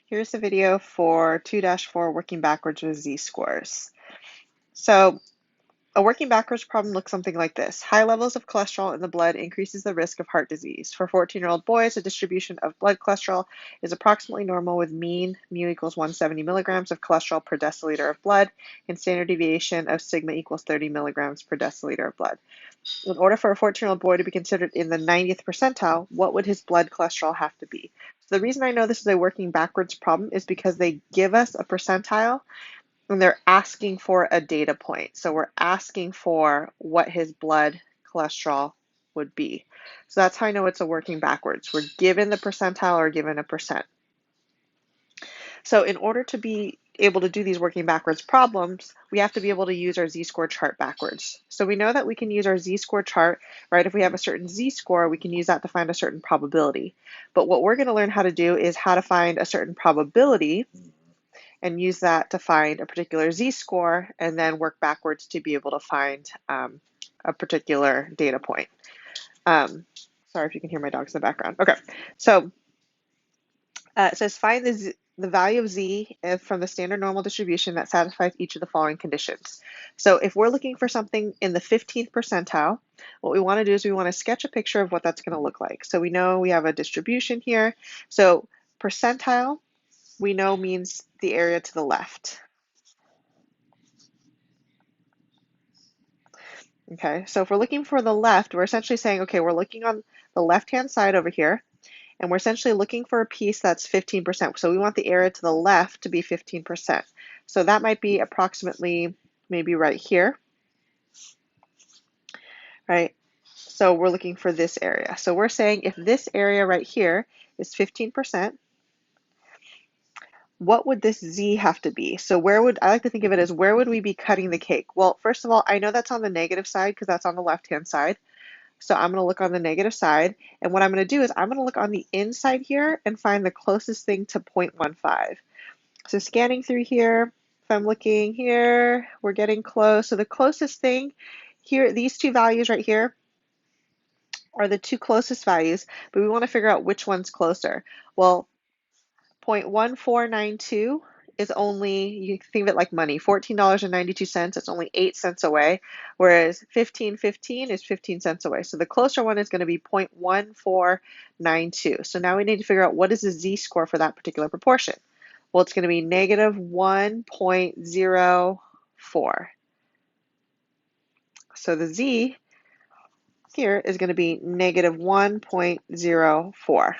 Here's the video for 2-4 working backwards with z-scores. So a working backwards problem looks something like this. High levels of cholesterol in the blood increases the risk of heart disease. For 14-year-old boys, the distribution of blood cholesterol is approximately normal with mean mu equals 170 milligrams of cholesterol per deciliter of blood and standard deviation of sigma equals 30 milligrams per deciliter of blood. In order for a 14-year-old boy to be considered in the 90th percentile, what would his blood cholesterol have to be? So the reason I know this is a working backwards problem is because they give us a percentile and they're asking for a data point. So we're asking for what his blood cholesterol would be. So that's how I know it's a working backwards. We're given the percentile or given a percent. So in order to be able to do these working backwards problems, we have to be able to use our z-score chart backwards. So we know that we can use our z-score chart, right? If we have a certain z-score, we can use that to find a certain probability. But what we're going to learn how to do is how to find a certain probability and use that to find a particular z-score and then work backwards to be able to find a particular data point. Sorry if you can hear my dogs in the background. Okay, so it says find the value of z from the standard normal distribution that satisfies each of the following conditions. So if we're looking for something in the 15th percentile, what we want to do is we want to sketch a picture of what that's going to look like. So we know we have a distribution here. So percentile, we know means the area to the left. Okay, so if we're looking for the left, we're essentially saying, okay, we're looking on the left-hand side over here, and we're essentially looking for a piece that's 15%. So we want the area to the left to be 15%. So that might be approximately maybe right here, right? So we're looking for this area. So we're saying if this area right here is 15%, what would this z have to be? So where would, I like to think of it as where would we be cutting the cake? Well, first of all, I know that's on the negative side because that's on the left-hand side. So I'm going to look on the negative side, and what I'm going to do is I'm going to look on the inside here and find the closest thing to 0.15. So scanning through here, if I'm looking here, we're getting close. So the closest thing here, these two values right here are the two closest values, but we want to figure out which one's closer. Well, 0.1492 is only, you think of it like money, $14.92, it's only 8 cents away, whereas 15.15 is 15 cents away. So the closer one is going to be 0.1492. So now we need to figure out what is the z-score for that particular proportion. Well, it's going to be negative 1.04. So the z here is going to be negative 1.04.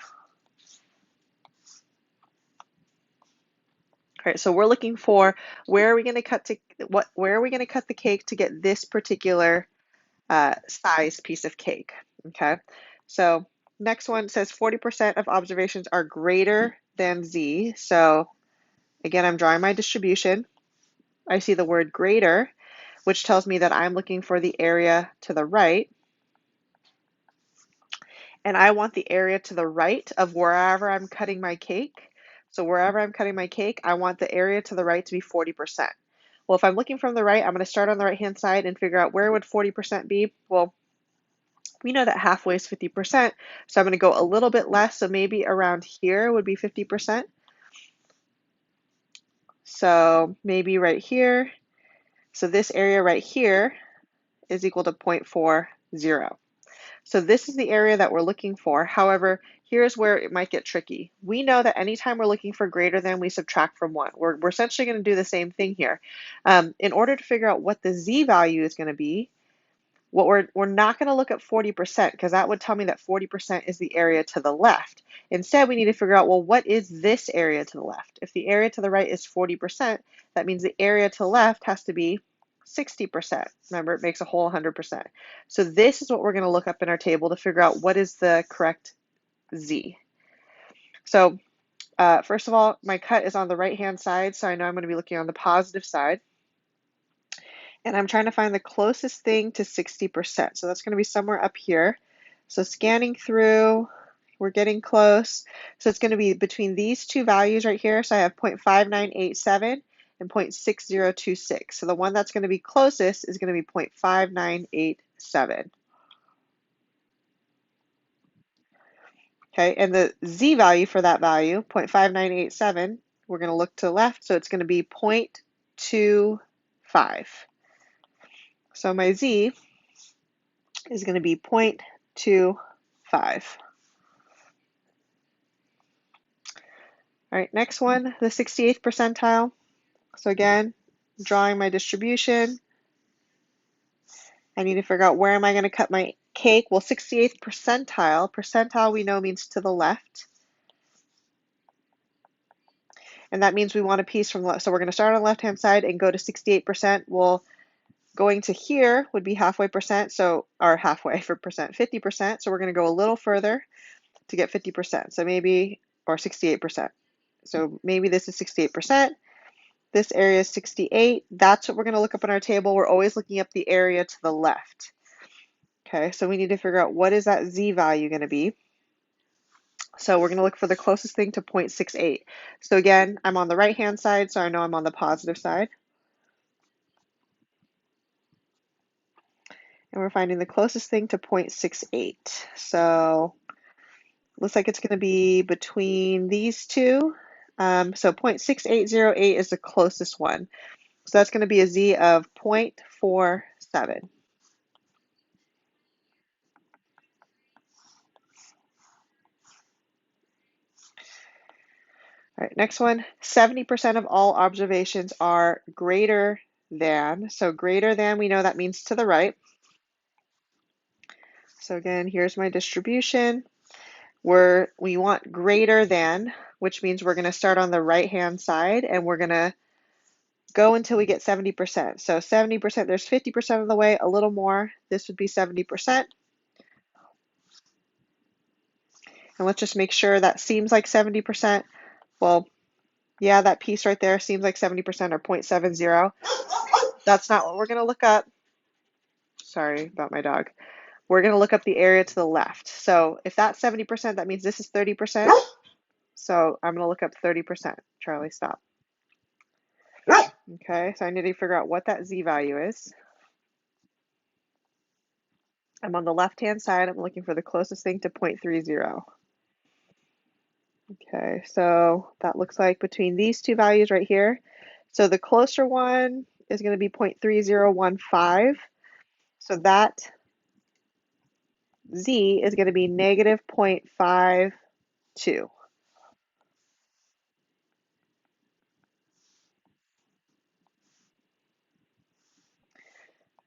All right, so we're looking for where are we going to cut to where are we going to cut the cake to get this particular size piece of cake? Okay, so next one says 40% of observations are greater than z. So again, I'm drawing my distribution. I see the word greater, which tells me that I'm looking for the area to the right. And I want the area to the right of wherever I'm cutting my cake. So wherever I'm cutting my cake, I want the area to the right to be 40%. Well, if I'm looking from the right, I'm going to start on the right-hand side and figure out where would 40% be. Well, we know that halfway is 50%, so I'm going to go a little bit less, so maybe around here would be 50%. So maybe right here. So this area right here is equal to 0.40. So this is the area that we're looking for. However, here's where it might get tricky. We know that anytime we're looking for greater than, we subtract from 1. We're essentially going to do the same thing here. In order to figure out what the z value is going to be, we're not going to look at 40% because that would tell me that 40% is the area to the left. Instead, we need to figure out, well, what is this area to the left? If the area to the right is 40%, that means the area to the left has to be 60%. Remember, it makes a whole 100%. So this is what we're going to look up in our table to figure out what is the correct z. So first of all, my cut is on the right-hand side, so I know I'm going to be looking on the positive side. And I'm trying to find the closest thing to 60%. So that's going to be somewhere up here. So scanning through, we're getting close. So it's going to be between these two values right here. So I have 0.5987 and 0.6026. So the one that's going to be closest is going to be 0.5987. Okay, and the z value for that value, 0.5987, we're going to look to the left, so it's going to be 0.25. So my z is going to be 0.25. All right, next one, the 68th percentile. So again, drawing my distribution. I need to figure out where am I going to cut my cake. Well, 68th percentile, percentile we know means to the left. And that means we want a piece from the left. So we're going to start on the left-hand side and go to 68%. Well, going to here would be halfway percent, so, or halfway for percent, 50%. So we're going to go a little further to get 50%. So maybe, or 68%. So maybe this is 68%. This area is 68. That's what we're going to look up on our table. We're always looking up the area to the left. Okay, so we need to figure out what is that z value going to be. So we're going to look for the closest thing to 0.68. So again, I'm on the right-hand side, so I know I'm on the positive side. And we're finding the closest thing to 0.68. So looks like it's going to be between these two. So 0.6808 is the closest one. So that's going to be a z of 0.47. All right, next one, 70% of all observations are greater than. So greater than, we know that means to the right. So again, here's my distribution. We want greater than, which means we're going to start on the right-hand side and we're going to go until we get 70%. So 70%, there's 50% of the way, a little more. This would be 70%. And let's just make sure that seems like 70%. Well, yeah, that piece right there seems like 70% or 0.70. That's not what we're going to look up. Sorry about my dog. We're going to look up the area to the left. So if that's 70%, that means this is 30%. So I'm going to look up 30%. Charlie, stop. Okay, so I need to figure out what that z value is. I'm on the left-hand side. I'm looking for the closest thing to 0.30. Okay, so that looks like between these two values right here. So the closer one is going to be 0.3015. So that z is going to be negative 0.52. All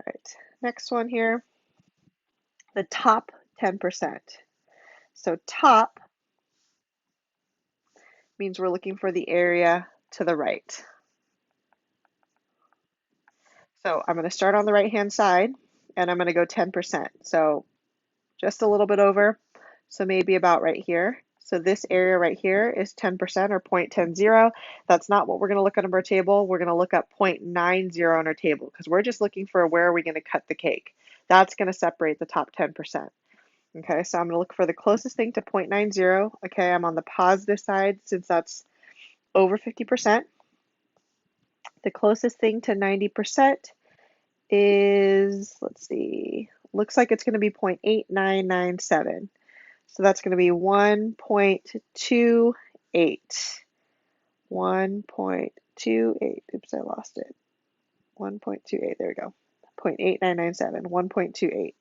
right, next one here, the top 10%. So top means we're looking for the area to the right. So I'm going to start on the right-hand side and I'm going to go 10%. So just a little bit over. So maybe about right here. So this area right here is 10% or 0.10. That's not what we're going to look at on our table. We're going to look up 0.90 on our table because we're just looking for where are we going to cut the cake. That's going to separate the top 10%. Okay, so I'm going to look for the closest thing to 0.90. Okay, I'm on the positive side since that's over 50%. The closest thing to 90% is, let's see, looks like it's going to be 0.8997. So that's going to be 1.28. 1.28. Oops, I lost it. 1.28. There we go. 0.8997. 1.28.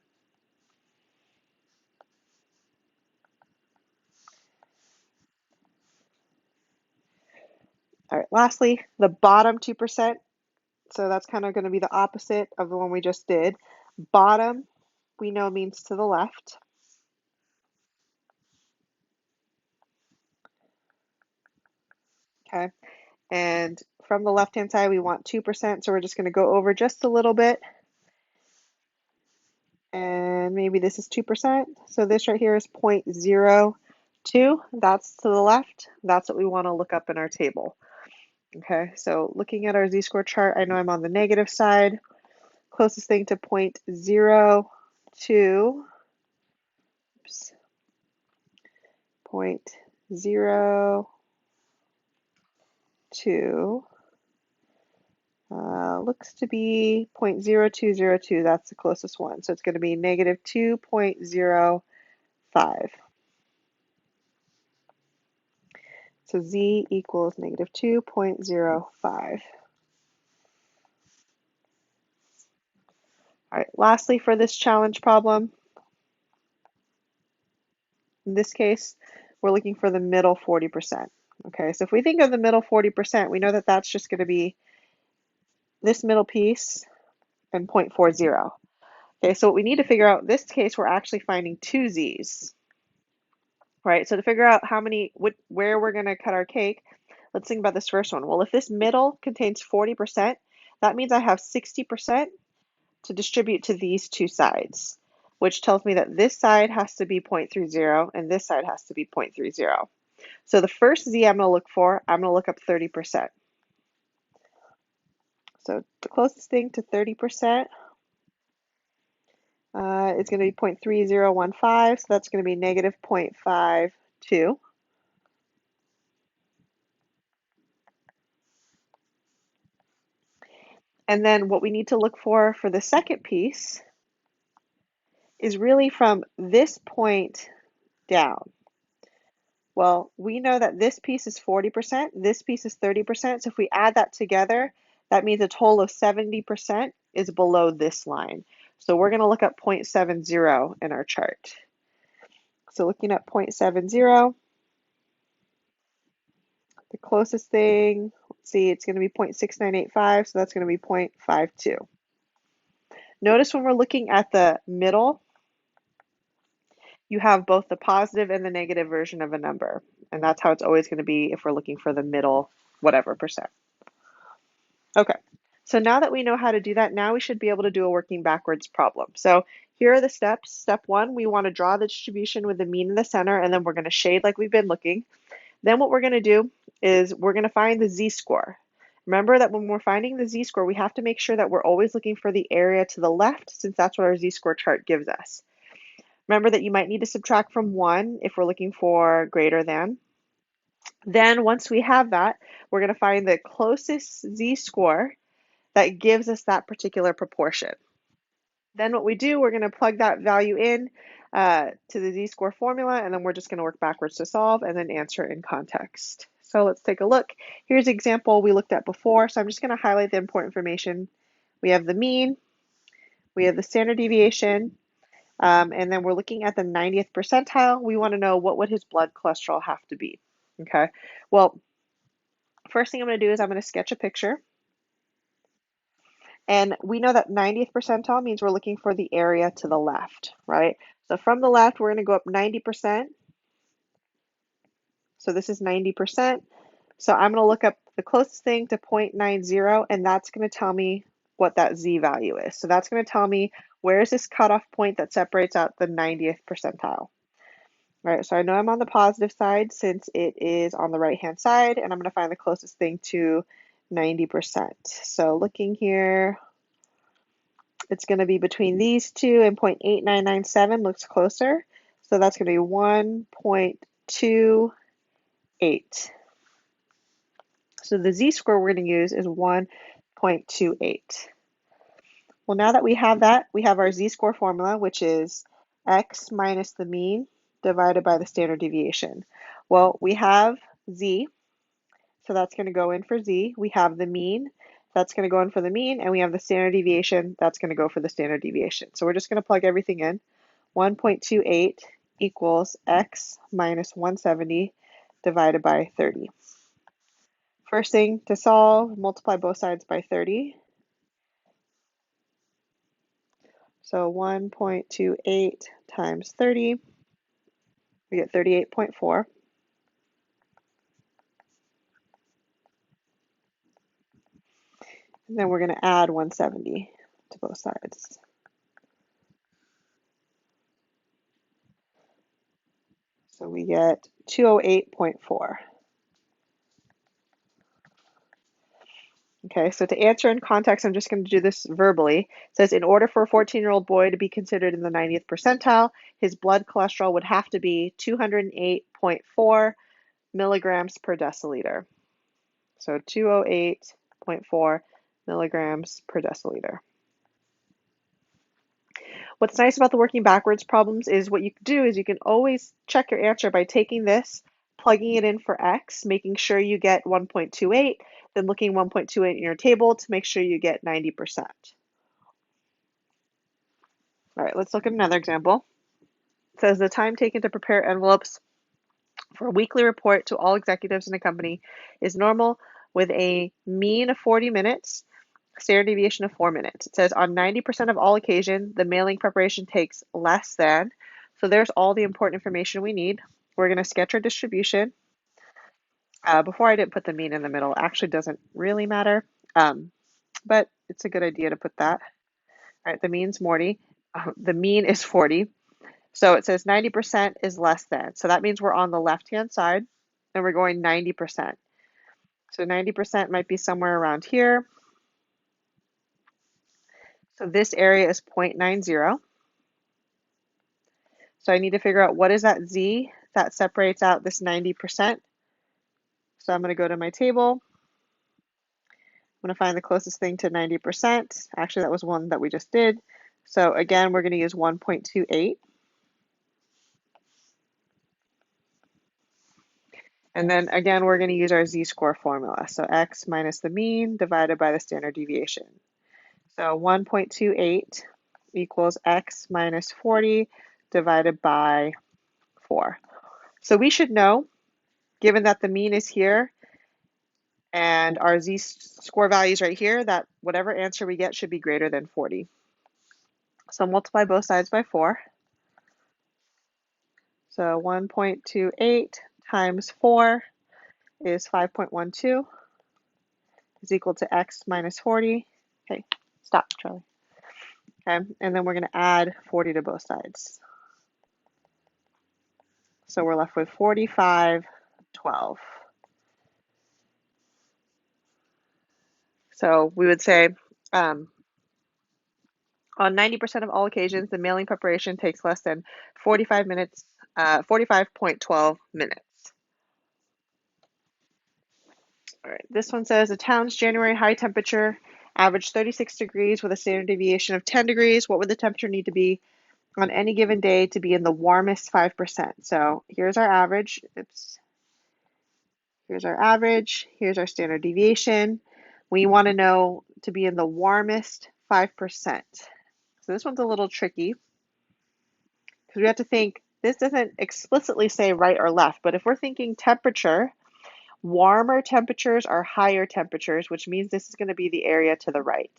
All right, lastly, the bottom 2%. So that's kind of going to be the opposite of the one we just did. Bottom, we know means to the left. Okay, and from the left-hand side, we want 2%. So we're just going to go over just a little bit. And maybe this is 2%. So this right here is 0.02. That's to the left. That's what we want to look up in our table. Okay, so looking at our z-score chart, I know I'm on the negative side. Closest thing to 0.02. Oops. 0.02. Looks to be 0.0202. That's the closest one. So it's going to be negative 2.05. So Z equals negative 2.05. All right, lastly for this challenge problem, in this case, we're looking for the middle 40%. Okay, so if we think of the middle 40%, we know that that's just going to be this middle piece and 0.40. Okay, so what we need to figure out, in this case, we're actually finding two Z's, right? So to figure out where we're going to cut our cake, let's think about this first one. Well, if this middle contains 40%, that means I have 60% to distribute to these two sides, which tells me that this side has to be 0.30 and this side has to be 0.30. So the first Z I'm going to look for, I'm going to look up 30%. So the closest thing to 30% is going to be 0.3015, so that's going to be negative 0.52. And then what we need to look for the second piece is really from this point down. Well, we know that this piece is 40%, this piece is 30%, so if we add that together, that means a total of 70% is below this line. So we're going to look up 0.70 in our chart. So looking at 0.70, the closest thing, let's see, it's going to be 0.6985, so that's going to be 0.52. Notice when we're looking at the middle, you have both the positive and the negative version of a number. And that's how it's always going to be if we're looking for the middle, whatever percent. Okay, so now that we know how to do that, now we should be able to do a working backwards problem. So here are the steps. Step one, we want to draw the distribution with the mean in the center, and then we're going to shade like we've been looking. Then what we're going to do is we're going to find the z-score. Remember that when we're finding the z-score, we have to make sure that we're always looking for the area to the left, since that's what our z-score chart gives us. Remember that you might need to subtract from 1 if we're looking for greater than. Then once we have that, we're going to find the closest z-score that gives us that particular proportion. Then what we do, we're going to plug that value in to the z-score formula, and then we're just going to work backwards to solve and then answer in context. So let's take a look. Here's an example we looked at before, so I'm just going to highlight the important information. We have the mean, we have the standard deviation, and then we're looking at the 90th percentile. We want to know what would his blood cholesterol have to be. Okay, well, first thing I'm going to do is I'm going to sketch a picture. And we know that 90th percentile means we're looking for the area to the left, right? So from the left, we're going to go up 90%. So this is 90%. So I'm going to look up the closest thing to 0.90, and that's going to tell me what that z value is. So that's going to tell me where is this cutoff point that separates out the 90th percentile. All right, so I know I'm on the positive side since it is on the right-hand side, and I'm going to find the closest thing to 90%. So looking here, it's going to be between these two, and 0.8997 looks closer. So that's going to be 1.28. So the z-score we're going to use is 1.28. Well, now that we have that, we have our z-score formula, which is x minus the mean divided by the standard deviation. Well, we have z, so that's going to go in for z. We have the mean, that's going to go in for the mean, and we have the standard deviation, that's going to go for the standard deviation. So we're just going to plug everything in. 1.28 equals x minus 170 divided by 30. First thing to solve, multiply both sides by 30. So 1.28 times 30, we get 38.4. And then we're going to add 170 to both sides. So we get 208.4. Okay, so to answer in context, I'm just going to do this verbally. It says, in order for a 14-year-old boy to be considered in the 90th percentile, his blood cholesterol would have to be 208.4 milligrams per deciliter. So 208.4 milligrams per deciliter. What's nice about the working backwards problems is what you can do is you can always check your answer by taking this, plugging it in for x, making sure you get 1.28, then looking 1.28 in your table to make sure you get 90%. All right, let's look at another example. It says the time taken to prepare envelopes for a weekly report to all executives in a company is normal with a mean of 40 minutes, standard deviation of 4 minutes. It says on 90% of all occasions, the mailing preparation takes less than. So there's all the important information we need. We're going to sketch our distribution. Before I didn't put the mean in the middle. It actually doesn't really matter, but it's a good idea to put that. All right, the mean's 40. The mean is 40. So it says 90% is less than. So that means we're on the left-hand side and we're going 90%. So 90% might be somewhere around here. So this area is 0.90. So I need to figure out what is that z that separates out this 90%. So I'm going to go to my table. I'm going to find the closest thing to 90%. Actually, that was one that we just did. So again, we're going to use 1.28. And then again, we're going to use our z-score formula. So x minus the mean divided by the standard deviation. So 1.28 equals x minus 40 divided by 4. So we should know, given that the mean is here and our z-score value is right here, that whatever answer we get should be greater than 40. So multiply both sides by 4. So 1.28 times 4 is 5.12 is equal to x minus 40. Okay, stop, Charlie. Okay, and then we're going to add 40 to both sides. So we're left with 45.12. So we would say on 90% of all occasions, the mailing preparation takes less than 45 minutes, 45.12 minutes. All right, this one says the town's January high temperature averaged 36 degrees with a standard deviation of 10 degrees. What would the temperature need to be on any given day to be in the warmest 5%? So here's our average. Oops. Here's our average. Here's our standard deviation. We want to know to be in the warmest 5%. So this one's a little tricky because we have to think, this doesn't explicitly say right or left, but if we're thinking temperature, warmer temperatures are higher temperatures, which means this is going to be the area to the right.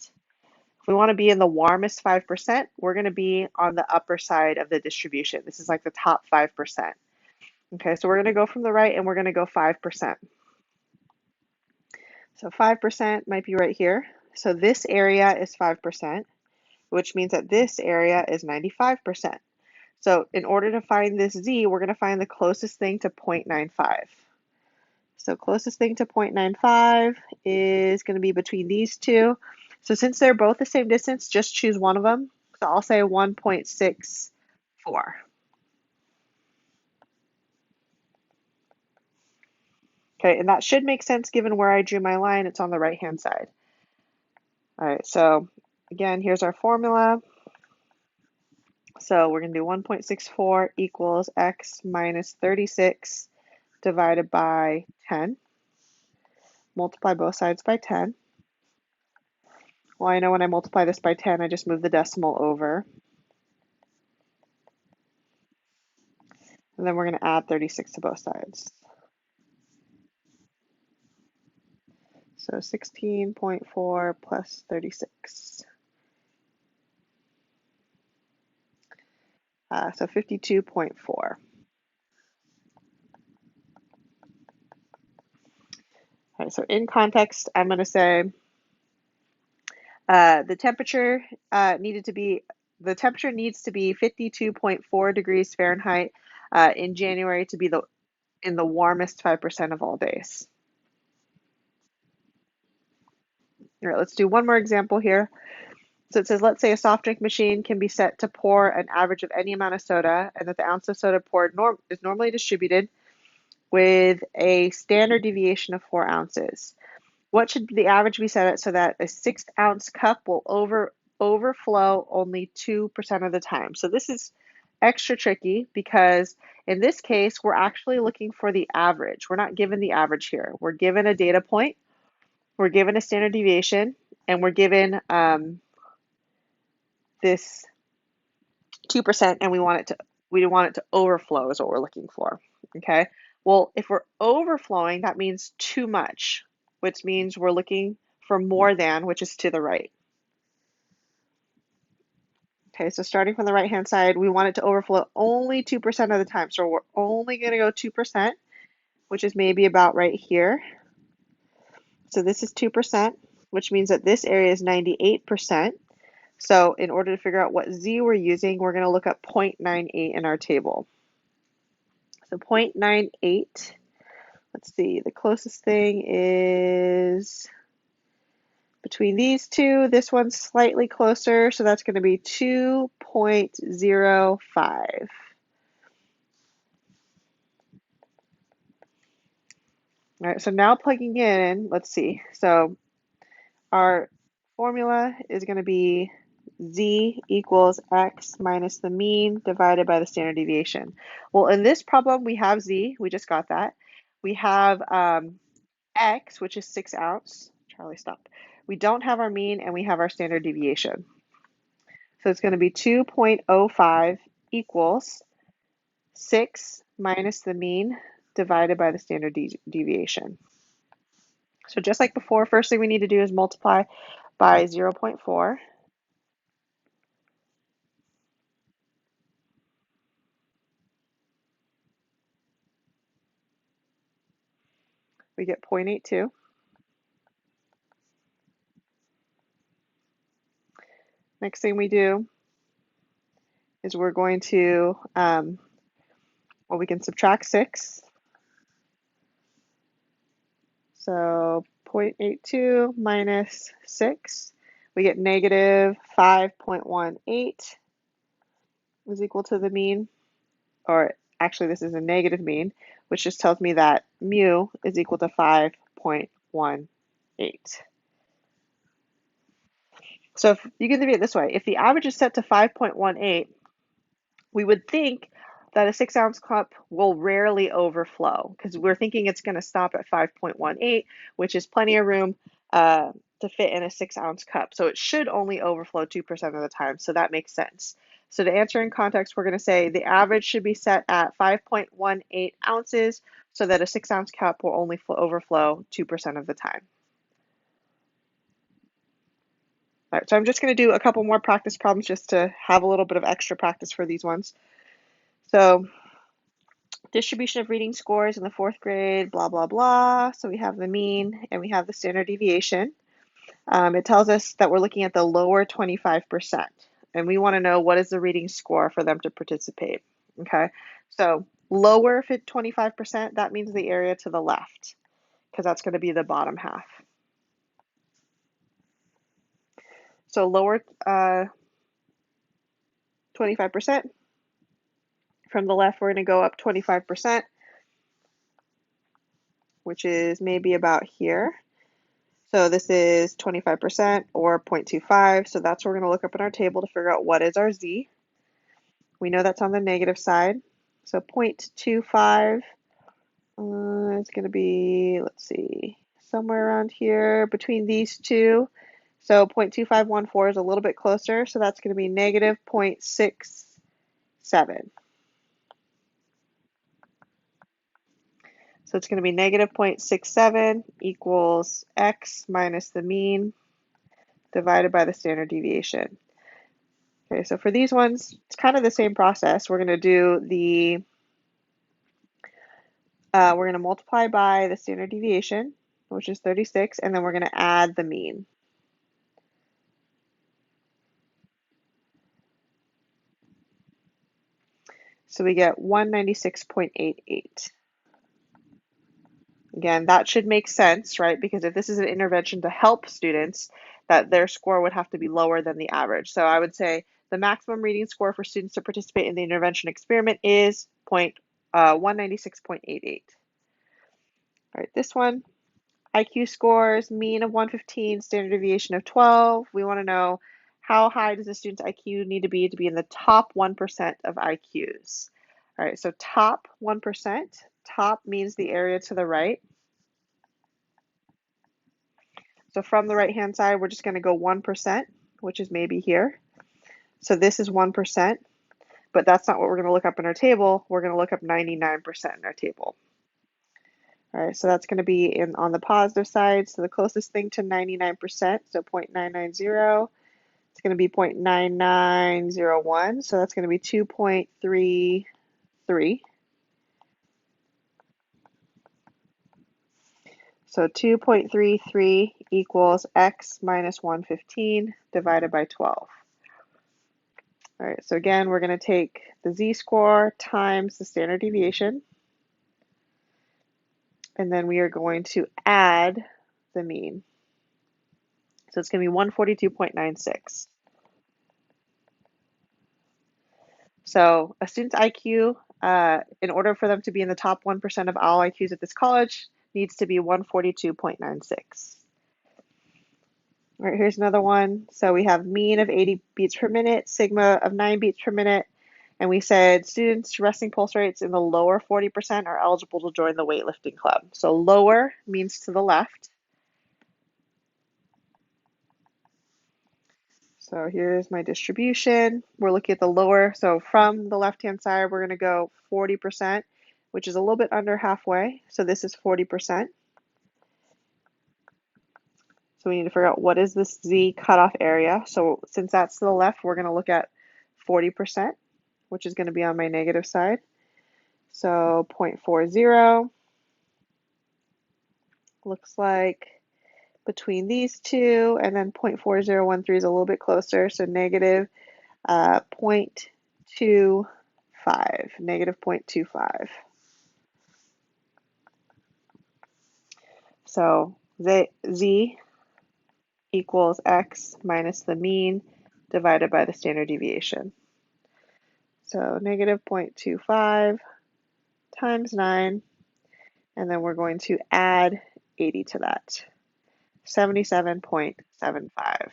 If we want to be in the warmest 5%, we're going to be on the upper side of the distribution. This is like the top 5%. Okay, so we're going to go from the right and we're going to go 5%. So 5% might be right here. So this area is 5%, which means that this area is 95%. So in order to find this z, we're going to find the closest thing to 0.95. So closest thing to 0.95 is going to be between these two. So since they're both the same distance, just choose one of them. So I'll say 1.64. Okay, and that should make sense given where I drew my line. It's on the right-hand side. All right, so again, here's our formula. So we're going to do 1.64 equals x minus 36 divided by 10. Multiply both sides by 10. Well, I know when I multiply this by 10, I just move the decimal over. And then we're going to add 36 to both sides. So 16.4 plus 36. So 52.4. All right, so in context, I'm going to say the temperature needs to be 52.4 degrees Fahrenheit in January to be in the warmest 5% of all days. All right, let's do one more example here. So it says, let's say a soft drink machine can be set to pour an average of any amount of soda, and that the ounce of soda poured is normally distributed with a standard deviation of 4 ounces. What should the average be set at so that a 6-ounce cup will overflow only 2% of the time? So this is extra tricky because in this case, we're actually looking for the average. We're not given the average here. We're given a data point, we're given a standard deviation, and we're given this 2%, and we want it to overflow is what we're looking for. Okay. Well, if we're overflowing, that means too much, which means we're looking for more than, which is to the right. Okay, so starting from the right-hand side, we want it to overflow only 2% of the time. So we're only going to go 2%, which is maybe about right here. So this is 2%, which means that this area is 98%. So in order to figure out what z we're using, we're going to look up 0.98 in our table. So 0.98, let's see, the closest thing is between these two. This one's slightly closer, so that's going to be 2.05. All right, so now plugging in, let's see. So our formula is going to be z equals x minus the mean divided by the standard deviation. Well, in this problem, we have z. We just got that. We have x, which is 6 ounce. Charlie, stop. We don't have our mean, and we have our standard deviation. So it's going to be 2.05 equals 6 minus the mean divided by the standard deviation. So just like before, first thing we need to do is multiply by 0.4. We get 0.82. Next thing we do is we're going to, we can subtract 6. So 0.82 minus 6, we get negative 5.18 is equal to the mean, or actually this is a negative mean, which just tells me that mu is equal to 5.18. So if you can think of it this way, if the average is set to 5.18, we would think that a 6-ounce cup will rarely overflow because we're thinking it's going to stop at 5.18, which is plenty of room to fit in a 6-ounce cup. So it should only overflow 2% of the time. So that makes sense. So to answer in context, we're going to say the average should be set at 5.18 ounces so that a 6-ounce cup will only overflow 2% of the time. All right, so I'm just going to do a couple more practice problems just to have a little bit of extra practice for these ones. So distribution of reading scores in the 4th grade, blah, blah, blah. So we have the mean and we have the standard deviation. It tells us that we're looking at the lower 25%. And we want to know what is the reading score for them to participate. Okay, so lower 25%, that means the area to the left, because that's going to be the bottom half. So lower 25%. From the left, we're going to go up 25%, which is maybe about here. So this is 25% or 0.25. So that's what we're going to look up in our table to figure out what is our z. We know that's on the negative side. So 0.25 is going to be, let's see, somewhere around here between these two. So 0.2514 is a little bit closer. So that's going to be negative 0.67. So it's going to be negative 0.67 equals x minus the mean divided by the standard deviation. Okay, so for these ones, it's kind of the same process. We're going to do the, we're going to multiply by the standard deviation, which is 36, and then we're going to add the mean. So we get 196.88. Again, that should make sense, right? Because if this is an intervention to help students, that their score would have to be lower than the average. So I would say the maximum reading score for students to participate in the intervention experiment is 196.88. All right, this one, IQ scores, mean of 115, standard deviation of 12. We want to know how high does a student's IQ need to be in the top 1% of IQs? All right, so top 1%, top means the area to the right. So from the right-hand side, we're just going to go 1%, which is maybe here. So this is 1%, but that's not what we're going to look up in our table. We're going to look up 99% in our table. All right, so that's going to be on the positive side. So the closest thing to 99%, so 0.990, it's going to be 0.9901. So that's going to be 2.33. So 2.33 equals x minus 115 divided by 12. All right, so again, we're going to take the z-score times the standard deviation, and then we are going to add the mean. So it's going to be 142.96. So a student's IQ, in order for them to be in the top 1% of all IQs at this college, needs to be 142.96. All right, here's another one. So we have mean of 80 beats per minute, sigma of 9 beats per minute, and we said students' resting pulse rates in the lower 40% are eligible to join the weightlifting club. So lower means to the left. So here's my distribution. We're looking at the lower. So from the left-hand side, we're going to go 40%, which is a little bit under halfway. So this is 40%. So we need to figure out what is this z cutoff area. So since that's to the left, we're going to look at 40%, which is going to be on my negative side. So 0.40 looks like between these two, and then 0.4013 is a little bit closer, so negative 0.25, negative 0.25. So z equals x minus the mean divided by the standard deviation. So negative 0.25 times 9, and then we're going to add 80 to that, 77.75.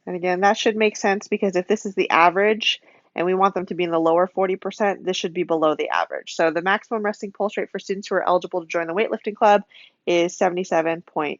And again, that should make sense because if this is the average and we want them to be in the lower 40%, this should be below the average. So the maximum resting pulse rate for students who are eligible to join the weightlifting club is 77.55.